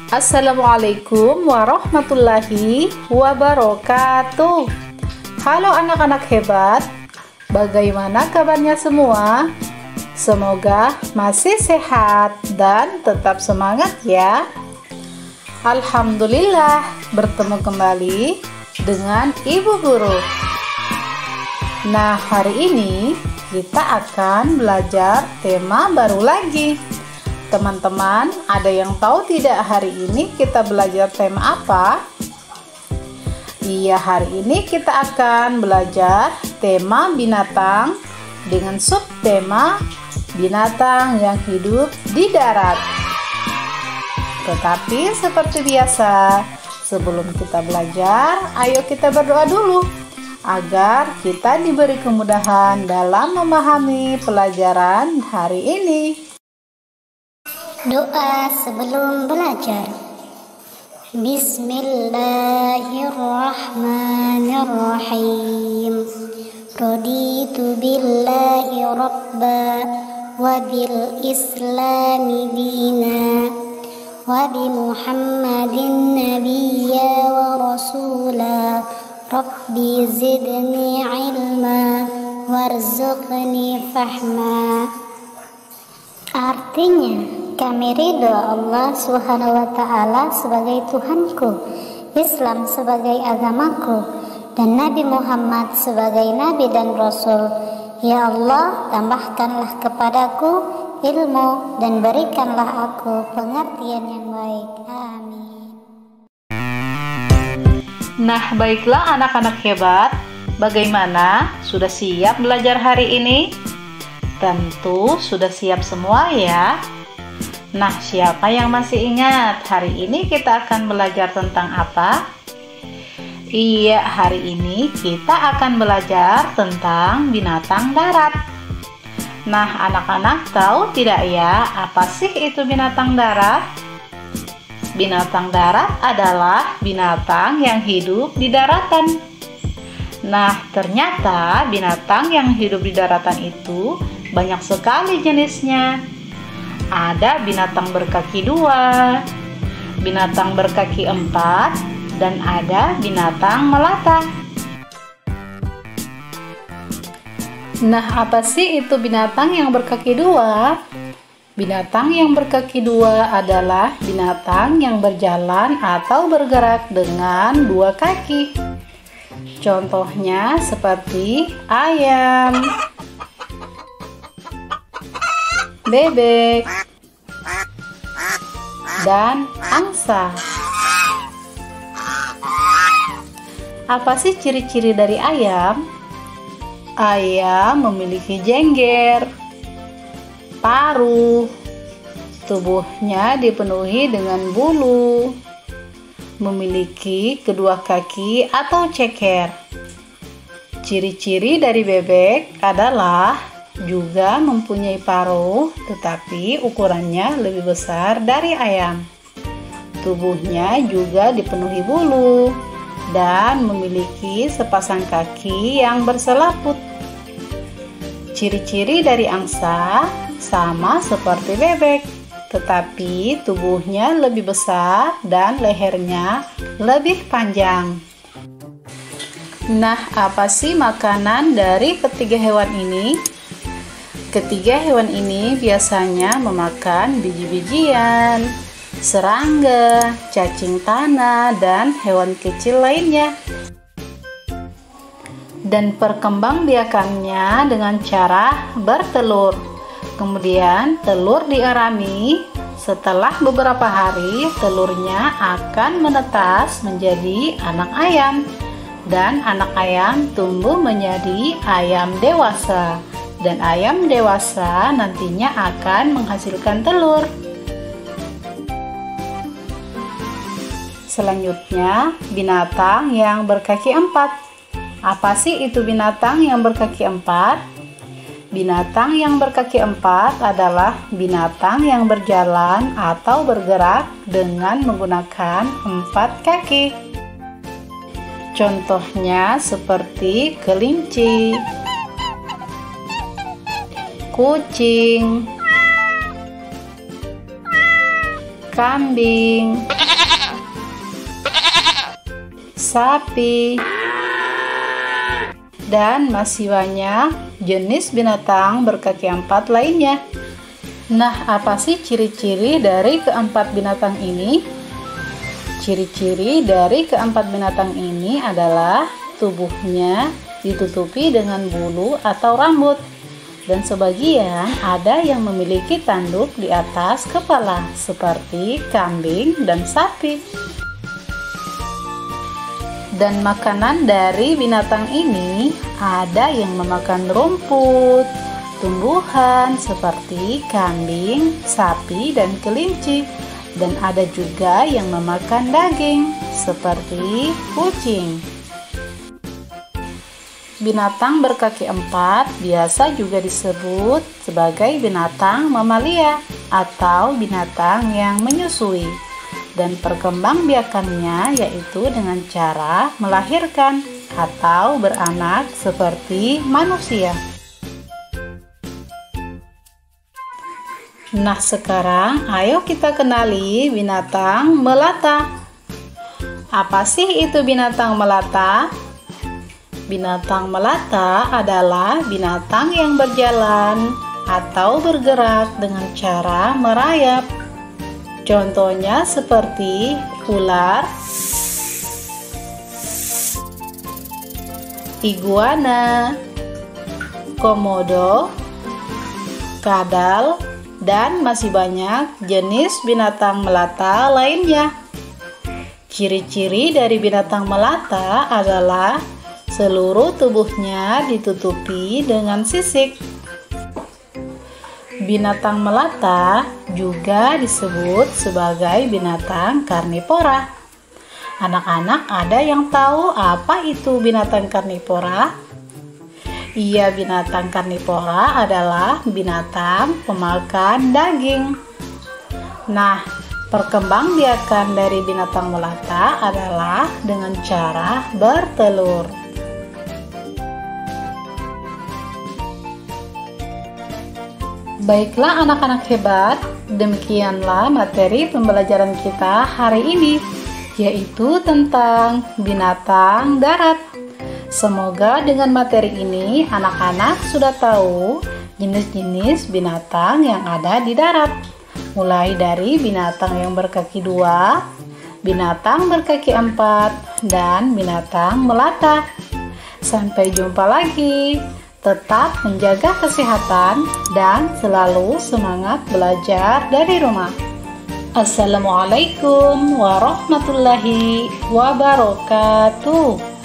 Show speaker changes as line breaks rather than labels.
Assalamualaikum warahmatullahi wabarakatuh. Halo anak-anak hebat, bagaimana kabarnya semua? Semoga masih sehat dan tetap semangat ya. Alhamdulillah, bertemu kembali dengan Ibu Guru. Nah, hari ini kita akan belajar tema baru lagi. Teman-teman, ada yang tahu tidak hari ini kita belajar tema apa? Iya, hari ini kita akan belajar tema binatang dengan subtema binatang yang hidup di darat. Tetapi seperti biasa, sebelum kita belajar, ayo kita berdoa dulu agar kita diberi kemudahan dalam memahami pelajaran hari ini.
Doa sebelum belajar. Bismillahirrahmanirrahim. Raditu billahi rabba wa bil islami dina wa bi muhammadin nabiyya wa rasula. Rabbi zidni ilma warzuqni fahma. Artinya, kami ridho Allah Subhanahu wa Ta'ala sebagai Tuhanku, Islam sebagai agamaku, dan Nabi Muhammad sebagai Nabi dan Rasul. Ya Allah, tambahkanlah kepadaku ilmu dan berikanlah aku pengertian yang baik. Amin.
Nah, baiklah anak-anak hebat, bagaimana? Sudah siap belajar hari ini? Tentu sudah siap semua ya. Nah, siapa yang masih ingat hari ini kita akan belajar tentang apa? Iya, hari ini kita akan belajar tentang binatang darat. Nah, anak-anak tahu tidak ya, apa sih itu binatang darat? Binatang darat adalah binatang yang hidup di daratan. Nah, ternyata binatang yang hidup di daratan itu banyak sekali jenisnya. Ada binatang berkaki 2, binatang berkaki 4, dan ada binatang melata. Nah, apa sih itu binatang yang berkaki 2? Binatang yang berkaki 2 adalah binatang yang berjalan atau bergerak dengan 2 kaki. Contohnya seperti ayam, bebek, dan angsa. Apa sih ciri-ciri dari ayam? Ayam memiliki jengger, paruh, tubuhnya dipenuhi dengan bulu, memiliki kedua kaki atau ceker. Ciri-ciri dari bebek adalah juga mempunyai paruh, tetapi ukurannya lebih besar dari ayam. Tubuhnya juga dipenuhi bulu dan memiliki sepasang kaki yang berselaput. Ciri-ciri dari angsa sama seperti bebek, tetapi tubuhnya lebih besar dan lehernya lebih panjang. Nah, apa sih makanan dari ketiga hewan ini? Ketiga hewan ini biasanya memakan biji-bijian, serangga, cacing tanah, dan hewan kecil lainnya. Dan perkembangbiakannya dengan cara bertelur. Kemudian telur dierami. Setelah beberapa hari, telurnya akan menetas menjadi anak ayam. Dan anak ayam tumbuh menjadi ayam dewasa. Dan ayam dewasa nantinya akan menghasilkan telur. Selanjutnya, binatang yang berkaki 4. Apa sih itu binatang yang berkaki 4? Binatang yang berkaki 4 adalah binatang yang berjalan atau bergerak dengan menggunakan 4 kaki. Contohnya seperti kelinci, kucing, kambing, sapi, dan masih banyak jenis binatang berkaki empat lainnya. Nah, apa sih ciri-ciri dari keempat binatang ini? Ciri-ciri dari keempat binatang ini adalah tubuhnya ditutupi dengan bulu atau rambut, dan sebagian ada yang memiliki tanduk di atas kepala seperti kambing dan sapi. Dan makanan dari binatang ini ada yang memakan rumput, tumbuhan seperti kambing, sapi, dan kelinci. Dan ada juga yang memakan daging seperti kucing. Binatang berkaki empat biasa juga disebut sebagai binatang mamalia atau binatang yang menyusui, dan perkembangbiakannya yaitu dengan cara melahirkan atau beranak seperti manusia. Nah, sekarang ayo kita kenali binatang melata. Apa sih itu binatang melata? Binatang melata adalah binatang yang berjalan atau bergerak dengan cara merayap. Contohnya seperti ular, iguana, komodo, kadal, dan masih banyak jenis binatang melata lainnya. Ciri-ciri dari binatang melata adalah seluruh tubuhnya ditutupi dengan sisik. Binatang melata juga disebut sebagai binatang karnivora. Anak-anak ada yang tahu apa itu binatang karnivora? Iya, binatang karnivora adalah binatang pemakan daging. Nah, perkembangbiakan dari binatang melata adalah dengan cara bertelur. Baiklah anak-anak hebat, demikianlah materi pembelajaran kita hari ini, yaitu tentang binatang darat. Semoga dengan materi ini anak-anak sudah tahu jenis-jenis binatang yang ada di darat, mulai dari binatang yang berkaki dua, binatang berkaki empat, dan binatang melata. Sampai jumpa lagi. Tetap menjaga kesehatan dan selalu semangat belajar dari rumah. Assalamualaikum warahmatullahi wabarakatuh.